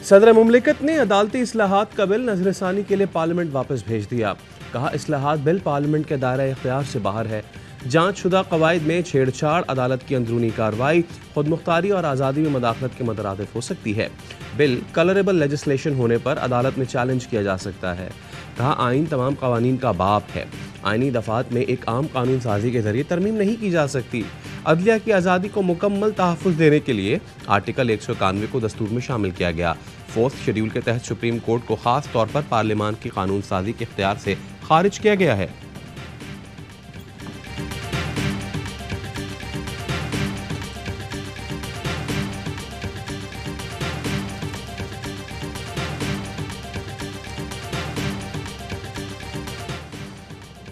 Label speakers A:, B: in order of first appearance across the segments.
A: सदर मुमलिकत ने अदालती इस्लाहात का बिल नजरसानी के लिए पार्लियामेंट वापस भेज दिया। कहा, इस्लाहात बिल पार्लियामेंट के दायरा इख्तियार से बाहर है। जांच शुदा कवायद में छेड़छाड़, अदालत की अंदरूनी कार्रवाई, खुद मुख्तारी और आज़ादी में मदाखलत के मतरादिफ हो सकती है। बिल कलरेबल लेजिस्लेशन होने पर अदालत में चैलेंज किया जा सकता है। कहा, आइन तमाम कवानीन का बाप है। आइनी दफात में एक आम कानून साजी के जरिए तरमीम नहीं की जा सकती। अदलिया की आज़ादी को मुकम्मल तहफ़्फ़ुज़ देने के लिए आर्टिकल 191 को दस्तूर में शामिल किया गया। 4th शेड्यूल के तहत सुप्रीम कोर्ट को खास तौर पर पार्लियामान की कानून साजी के इख्तियार से खारिज किया गया है।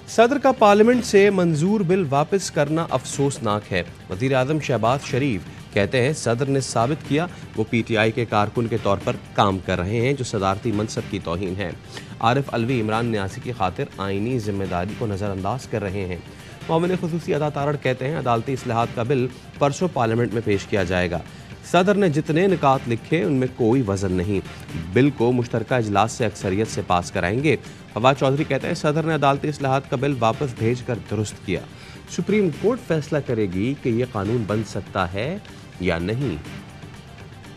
A: सदर का पार्लियामेंट से मंजूर बिल वापस करना अफसोसनाक है। वज़ीर आज़म शहबाज शरीफ कहते हैं, सदर ने साबित किया वो PTI के कारकुन के तौर पर काम कर रहे हैं, जो सदारती मनसब की तौहीन है। आरिफ अलवी इमरान न्यासी की खातिर आइनी जिम्मेदारी को नज़रअंदाज कर रहे हैं। मोमिन खुसूसी अदा तारड़ कहते हैं, अदालती इस्लाहात का बिल परसों पार्लियामेंट में पेश किया जाएगा। सदर ने जितने निकात लिखे उनमें कोई वजन नहीं। बिल को मुश्तरका इजलास से अक्सरियत से पास कराएंगे। फवाद चौधरी कहते हैं, सदर ने अदालती इस्लाहात का बिल वापस भेज कर दुरुस्त किया। सुप्रीम कोर्ट फैसला करेगी कि यह कानून बन सकता है या नहीं।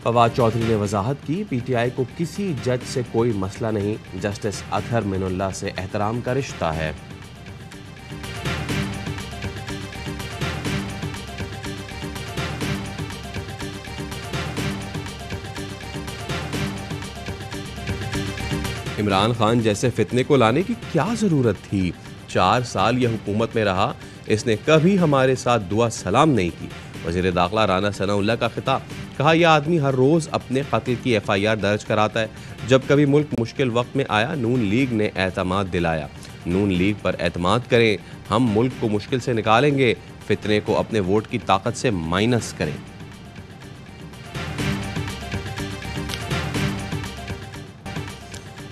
A: फवाद चौधरी ने वजाहत की, PTI को किसी जज से कोई मसला नहीं, जस्टिस अतहर मिनुल्लाह से एहतराम का रिश्ता है। इमरान खान जैसे फितने को लाने की क्या जरूरत थी? 4 साल यह हुकूमत में रहा, इसने कभी हमारे साथ दुआ सलाम नहीं की। वज़ीर दाखिला राना सनाउल्लाह का खिताब। कहा, यह आदमी हर रोज़ अपने कत्ल की FIR दर्ज कराता है। जब कभी मुल्क मुश्किल वक्त में आया, नून लीग ने एतमाद दिलाया। नून लीग पर एतमाद करें, हम मुल्क को मुश्किल से निकालेंगे। फितने को अपने वोट की ताकत से माइनस करें।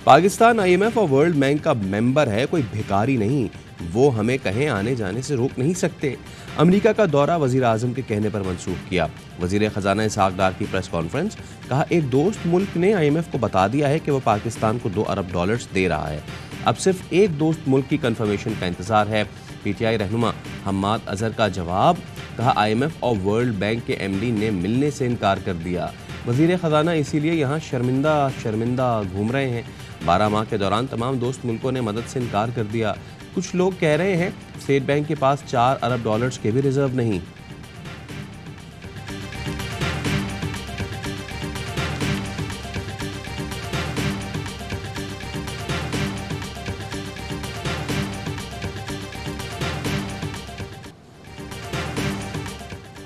A: पाकिस्तान IMF और वर्ल्ड बैंक का मेंबर है, कोई भिखारी नहीं। वो हमें कहीं आने जाने से रोक नहीं सकते। अमेरिका का दौरा वजीर आजम के कहने पर मंसूख किया। वजीर खजाना इसहाक डार की प्रेस कॉन्फ्रेंस। कहा, एक दोस्त मुल्क ने IMF को बता दिया है कि वो पाकिस्तान को $2 अरब दे रहा है। अब सिर्फ एक दोस्त मुल्क की कंफर्मेशन का इंतजार है। PTI रहनुमा हम्माद अजहर का जवाब। कहा, IMF और वर्ल्ड बैंक के MD ने मिलने से इनकार कर दिया। वजीर खजाना इसीलिए यहाँ शर्मिंदा घूम रहे हैं। 12 माह के दौरान तमाम दोस्त मुल्कों ने मदद से इनकार कर दिया। कुछ लोग कह रहे हैं स्टेट बैंक के पास $4 अरब के भी रिजर्व नहीं।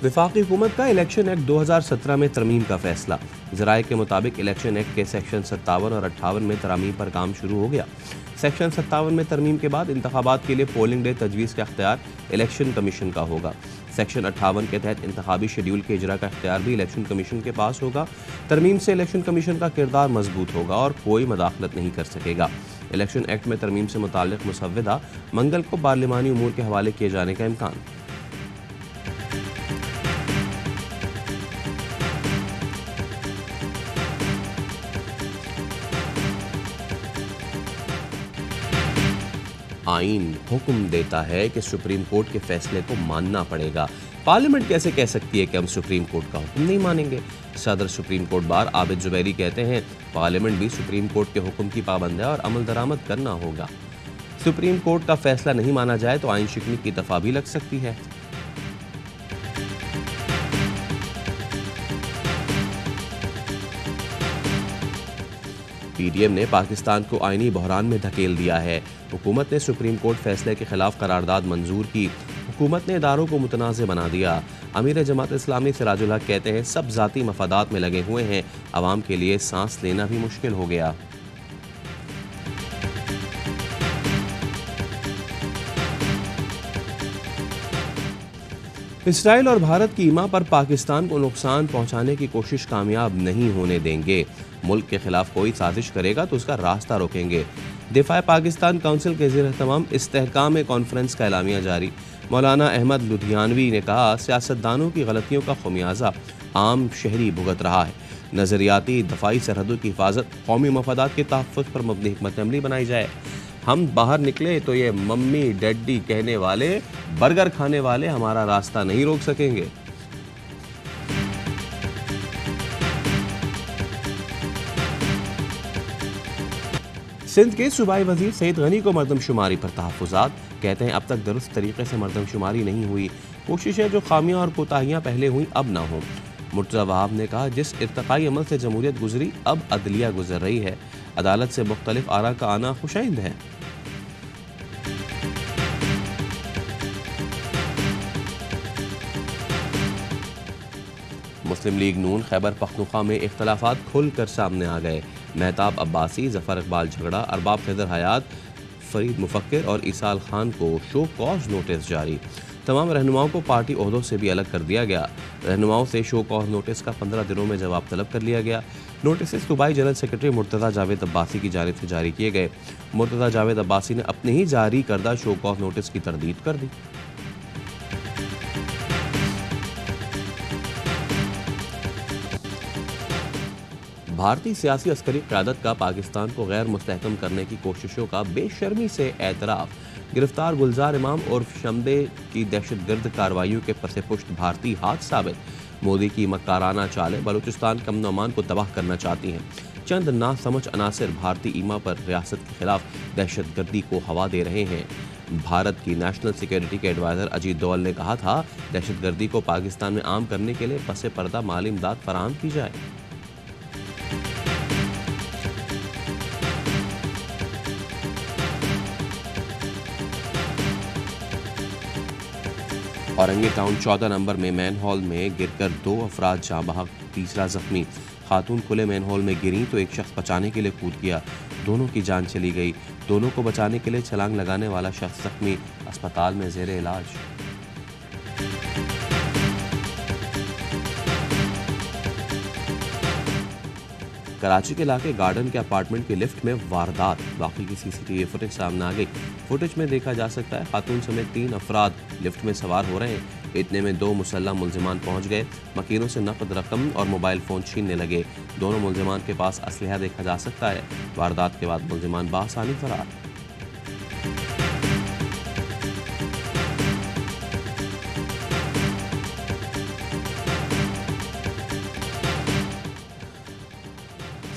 A: वफाकी हुकूमत का इलेक्शन एक्ट 2017 में तरमीम का फैसला। ज़राए के मुताबिक इलेक्शन एक्ट के सेक्शन 57 और 58 में तरमीम पर काम शुरू हो गया। सेक्शन 57 में तरमीम के बाद इंतखाबात के लिए पोलिंग डे तजवीज़ का इख्तियार इलेक्शन कमीशन का होगा। सेक्शन 58 के तहत इंतखाबी शेड्यूल के इजरा का इख्तियार भी इलेक्शन कमीशन के पास होगा। तरमीम से इलेक्शन कमीशन का किरदार मजबूत होगा और कोई मदाखलत नहीं कर सकेगा। इलेक्शन एक्ट में तरमीम से मुताल्लिक़ मुसव्विदा मंगल को पार्लिमानी उमूर के हवाले किए जाने का इम्कान। आइन हुक्म देता है कि सुप्रीम कोर्ट के फैसले को मानना पड़ेगा। पार्लियामेंट कैसे कह सकती है कि हम सुप्रीम कोर्ट का हुक्म नहीं मानेंगे? सदर supreme court bar Abid Zubairi कहते हैं, पार्लियामेंट भी सुप्रीम कोर्ट के हुक्म की पाबंद है और अमल दरामद करना होगा। सुप्रीम कोर्ट का फैसला नहीं माना जाए तो आइन शिकनी की दफा भी लग सकती है। PDM ने पाकिस्तान को आईनी बहरान में धकेल दिया है। हुकूमत ने सुप्रीम कोर्ट फैसले के खिलाफ करारदाद मंजूर की। हुकूमत ने इदारों को मुतनाज़ बना दिया। अमीर जमात इस्लामी सिराजुल हक कहते हैं, सब ज़ाती मफादात में लगे हुए हैं, आवाम के लिए सांस लेना भी मुश्किल हो गया। इसराइल और भारत की ईमा पर पाकिस्तान को नुकसान पहुंचाने की कोशिश कामयाब नहीं होने देंगे। मुल्क के खिलाफ कोई साजिश करेगा तो उसका रास्ता रोकेंगे। दिफा पाकिस्तान काउंसिल के ज़ेर-ए-तमाम इस्तेहकाम कॉन्फ्रेंस का एलामिया जारी। मौलाना अहमद लुधियानवी ने कहा, सियासतदानों की गलतियों का खमियाजा आम शहरी भुगत रहा है। नज़रियाती दफाई सरहदों की हिफाजत, कौमी मफादात के तहफ़्फ़ुज़ पर मबनी हिकमत अमली बनाई जाए। हम बाहर निकले तो ये मम्मी डैडी कहने वाले, बर्गर खाने वाले हमारा रास्ता नहीं रोक सकेंगे। सिंध के सूबाई वजीर सईद गनी को मरदमशुमारी पर तहफ़्फ़ुज़ात, कहते हैं अब तक दुरुस्त तरीके से मरदमशुमारी नहीं हुई, कोशिश है जो खामियां और कोताहियां पहले हुई अब ना हो। मुर्तज़ा वहाब ने कहा, जिस इर्तकाई अमल से जमहूरियत गुजरी अब अदलिया गुजर रही है, अदालत से मुख्तलिफ आरा का आना खुशाइंद है। मुस्लिम लीग नून खैबर पख्तूनख्वा में इख्तलाफात खुलकर सामने आ गए। मेहताब अब्बासी, जफर इकबाल झगड़ा, अरबाब खिदर हयात, फरीद मुफक्किर और ईसाल खान को शो कॉज नोटिस जारी। तमाम रहनुमाओं को पार्टी ओहदों से भी अलग कर दिया गया। रहनुमाओं से शो कॉज नोटिस का 15 दिनों में जवाब तलब कर लिया गया। नोटिस सूबाई जनरल सेक्रेटरी मुर्तज़ा जावेद अब्बासी की जानिब से जारी किए गए। मुर्तज़ा जावेद अब्बासी ने अपने ही जारी करदा शो कॉज नोटिस की तरदीद कर दी। भारतीय सियासी अस्करी क़यादत का पाकिस्तान को गैर मुस्तहकम करने की कोशिशों का बेशर्मी से एतराफ़। गिरफ्तार गुलजार इमाम और शमदे की दहशतगर्द कार्रवाइयों के पसे पुष्ट भारतीय हाथ साबित। मोदी की मक्काराना चालें बलूचिस्तान के अमन अमान को तबाह करना चाहती हैं। चंद नासमझ अनासिर भारतीय ईमा पर रियासत के खिलाफ दहशतगर्दी को हवा दे रहे हैं। भारत की नेशनल सिक्योरिटी के एडवाइज़र अजीत डोवल ने कहा था, दहशतगर्दी को पाकिस्तान में आम करने के लिए पसे पर्दा माली इमदाद फराहम की जाए। औरंगी टाउन 14 नंबर में मैन हॉल में गिरकर 2 अफराद जाँ बहक, तीसरा जख्मी। खातून खुले मैन हॉल में गिरी तो एक शख्स बचाने के लिए कूद गया, दोनों की जान चली गई। दोनों को बचाने के लिए छलांग लगाने वाला शख्स जख्मी, अस्पताल में जेर इलाज। कराची के इलाके गार्डन के अपार्टमेंट की लिफ्ट में वारदात, बाकी की सीसीटीवी फुटेज सामने आ गई। फुटेज में देखा जा सकता है खातून समेत 3 अफराद लिफ्ट में सवार हो रहे हैं। इतने में 2 मुसल्लह मुलजिमान पहुंच गए, मकीनों से नकद रकम और मोबाइल फ़ोन छीनने लगे। दोनों मुलजिमान के पास असलहा देखा जा सकता है। वारदात के बाद मुलजिमान बासानी फरार।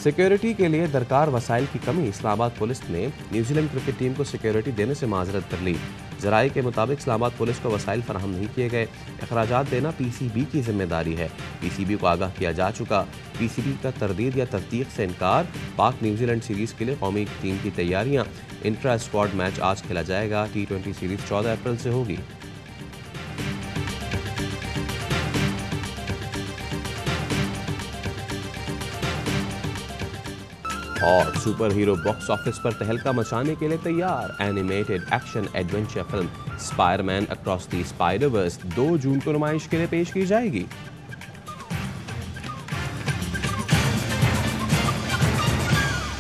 A: सिक्योरिटी के लिए दरकार वसाइल की कमी, इस्लामाबाद पुलिस ने न्यूजीलैंड क्रिकेट टीम को सिक्योरिटी देने से माजरत कर ली। जराये के मुताबिक इस्लामाबाद पुलिस को वसाइल फराहम नहीं किए गए। अखराजात देना पीसीबी की जिम्मेदारी है। पीसीबी को आगाह किया जा चुका। पीसीबी का तरदीद या तस्दीक से इनकार। पाक न्यूजीलैंड सीरीज़ के लिए कौमी टीम की तैयारियां। इंट्रा स्क्वाड मैच आज खेला जाएगा। T20 सीरीज़ 14 अप्रैल से होगी। और सुपर हीरो बॉक्स ऑफिस पर तहलका मचाने के लिए तैयार। Animated action adventure film Spiderman across the Spider-Verse 2 जून को नुमाइश के लिए पेश की जाएगी।